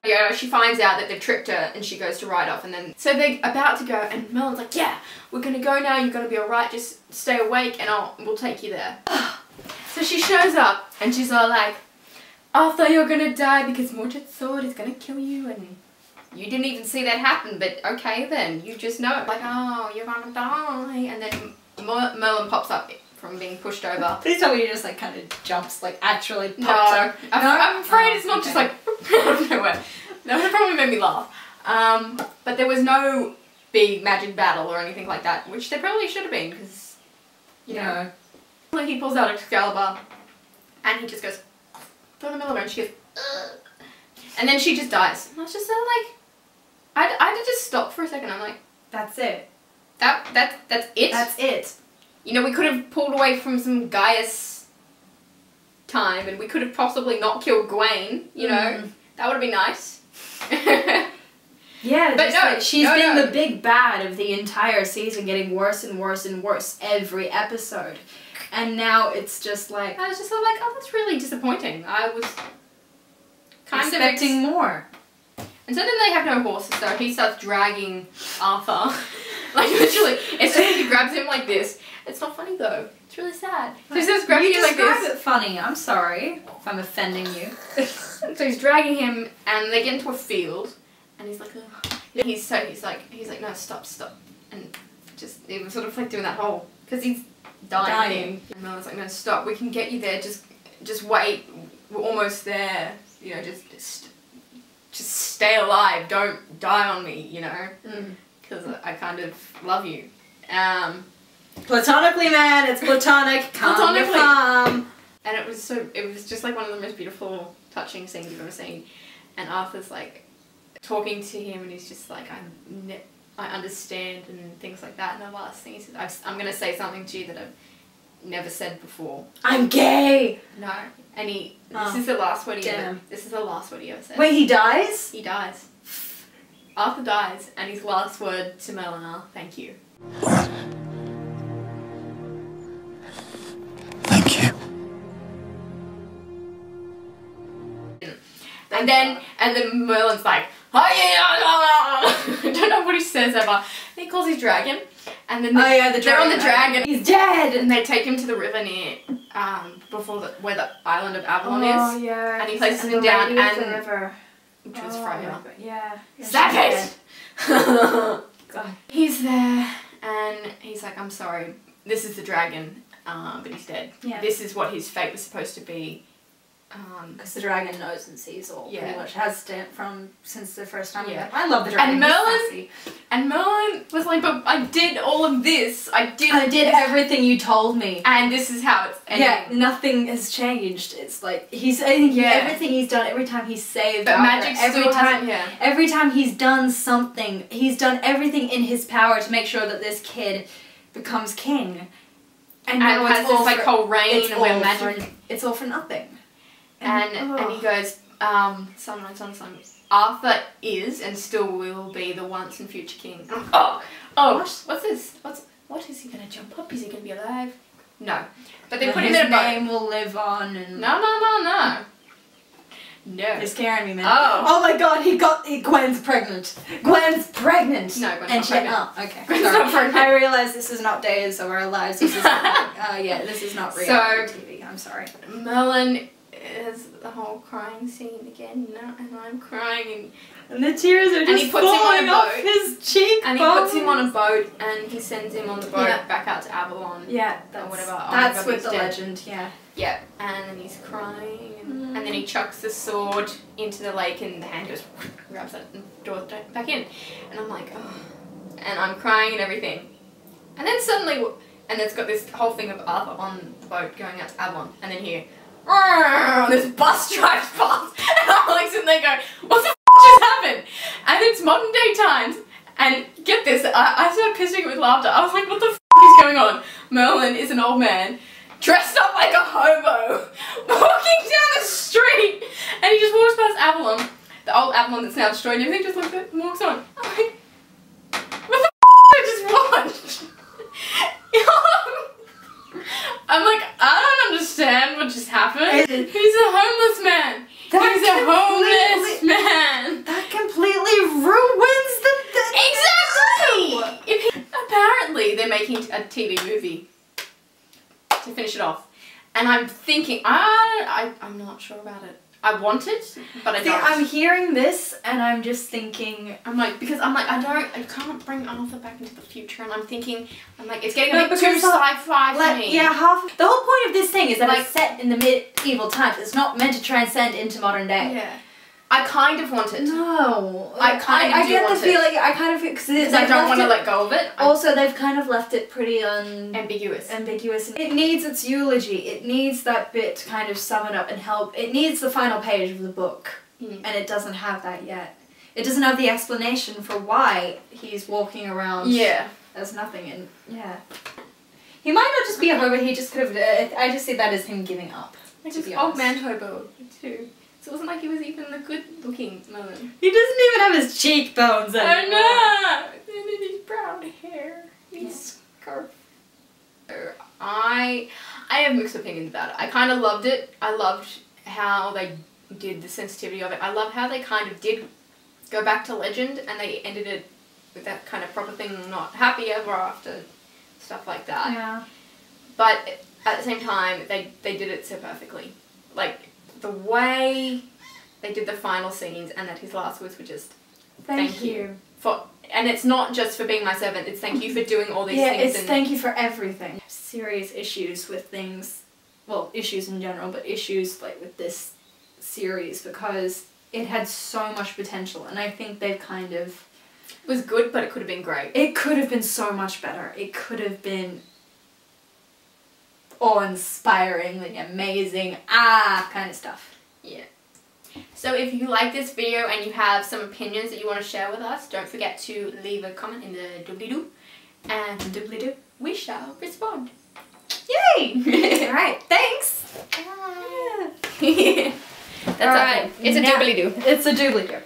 Yeah, she finds out that they've tricked her and she goes to ride off, and then so they're about to go and Merlin's like, yeah, we're gonna go now, you're gonna be alright, just stay awake and we'll take you there. So she shows up and she's all like, Arthur, you're gonna die because Mordred's sword is gonna kill you, and you didn't even see that happen, but okay then, you just know it. Like, oh, you're gonna die. And then Merlin pops up from being pushed over. Please tell me he just like kind of jumps, like actually pops up. No, I'm afraid it's not just like out of nowhere. That would probably made me laugh. But there was no big magic battle or anything like that, which there probably should have been, because, you know. Like, he pulls out Excalibur and he just goes, through the middle of her, and she goes, ugh. And then she just dies. And I was just sort of like, I had to just stop for a second. I'm like, that's it. That's it? That's it. You know, we could have pulled away from some Gaius time, and we could have possibly not killed Gawain, you know? That would have been nice. Yeah, but no, like, she's been the big bad of the entire season, getting worse and worse and worse every episode. And now it's just like... I was just sort of like, oh, that's really disappointing. I was kind expecting more. And so then they have no horses, so he starts dragging Arthur. Like, literally, it's just he grabs him like this. It's not funny though. It's really sad. So he starts grabbing him like this. You describe it funny. I'm sorry if I'm offending you. So he's dragging him, and they get into a field, and he's like, ugh. He's like, no, stop, and just even sort of like doing that whole, because he's dying. And Merlin's like, no, stop. We can get you there. Just wait. We're almost there. You know, just stay alive. Don't die on me. You know, because I kind of love you. Platonically, man, it's platonic. Platonically. And it was just like one of the most beautiful, touching scenes you've ever seen. And Arthur's like talking to him, and he's just like, I understand, and things like that. And the last thing he says, I'm gonna say something to you that I've never said before. I'm gay. No, and this is the last word he ever. This is the last word he ever says. Wait, he dies? He dies. Arthur dies, and his last word to Merlin are, thank you. Thank you. And then Merlin's like, I don't know what he says ever. And he calls his dragon, and then they're on the dragon. He's dead, and they take him to the river near where the island of Avalon is. Oh yeah. And he places him down, and the river, which was Freya. Yeah. Stop it! God. He's there, and he's like, I'm sorry. This is the dragon, but he's dead. Yeah. This is what his fate was supposed to be. Because the dragon knows and sees all, pretty much, has from since the first time. Yeah. I love the dragon. And Merlin was like, but I did all of this. I did everything you told me. And this is how it's ending. Yeah, nothing has changed. It's like, everything he's done, every time he's saved but magic every time he's done something, he's done everything in his power to make sure that this kid becomes king. And now has this like whole reign where magic... It's all for nothing. And he goes, son, Arthur is and still will be the once and future king. What's this? What is he gonna jump up? Is he gonna be alive? No. But they put him in a boat. His name will live on and... No. You're scaring me, man. Oh my god, Gwen's pregnant. Gwen's pregnant. No, Gwen's not pregnant. Oh, okay. Gwen's not pregnant. I realise this is not Days of Our Lives. This is this is not reality TV. I'm sorry. Merlin is the whole crying scene again, and I'm crying, and the tears are just falling off his cheekbones. And he puts him on a boat, and he sends him on the boat back out to Avalon. Yeah, or whatever. That's with the legend. Yeah. Yeah, and then he's crying, and then he chucks the sword into the lake, and the hand goes, grabs it and draws it back in, and I'm like, oh, and I'm crying and everything, and then suddenly, and it's got this whole thing of Arthur on the boat going out to Avalon, and then here. This bus drives past, and I'm like sitting there going, what the f just happened? And it's modern day times, and get this, I started pissing with laughter. I was like, what the f is going on? Merlin is an old man, dressed up like a hobo, walking down the street, and he just walks past Avalon, the old Avalon that's now destroyed, and everything just looks at it and walks on. I'm like, what the f did I just watch? I'm like, I don't understand what just happened. He's a homeless man. He's a homeless man. making a TV movie to finish it off. And I'm thinking, I'm not sure about it. I want it, but I don't. I'm hearing this and I'm just thinking... I can't bring Arthur back into the future, and I'm thinking, it's getting a bit too sci-fi for me. Yeah, the whole point of this thing is that it's set in the medieval times. It's not meant to transcend into modern day. Yeah. I kind of want it. No. I get the feeling, I kind of... Because I don't want to let go of it. Also, they've kind of left it pretty ambiguous. It needs its eulogy. It needs that bit to kind of sum it up and help. It needs the final page of the book. And it doesn't have that yet. It doesn't have the explanation for why he's walking around as nothing. And yeah. He might not just be a hobo, he just could have... I just see that as him giving up. Just old man hobo, too. So it wasn't like he was even a good-looking Merlin. He doesn't even have his cheekbones anymore. I know! And then his brown hair. His scarf. I have mixed opinions about it. I kind of loved it. I loved how they did the sensitivity of it. I love how they kind of did go back to legend and they ended it with that kind of proper thing, not happy ever after, stuff like that. Yeah. But at the same time, they did it so perfectly. Like, the way they did the final scenes and that his last words were just thank you for, and it's not just for being my servant, it's thank you for doing all these things. It's thank you for everything. Serious issues with things, well, issues in general, but issues like with this series because it had so much potential and I think they've kind of... It was good, but it could have been great. It could have been so much better. It could have been awe-inspiringly amazing, kind of stuff. Yeah. So if you like this video and you have some opinions that you want to share with us, don't forget to leave a comment in the doobly-doo, and doobly-doo, we shall respond. Yay! Alright, thanks! That's alright. It's a doobly-doo. It's a doobly-doo.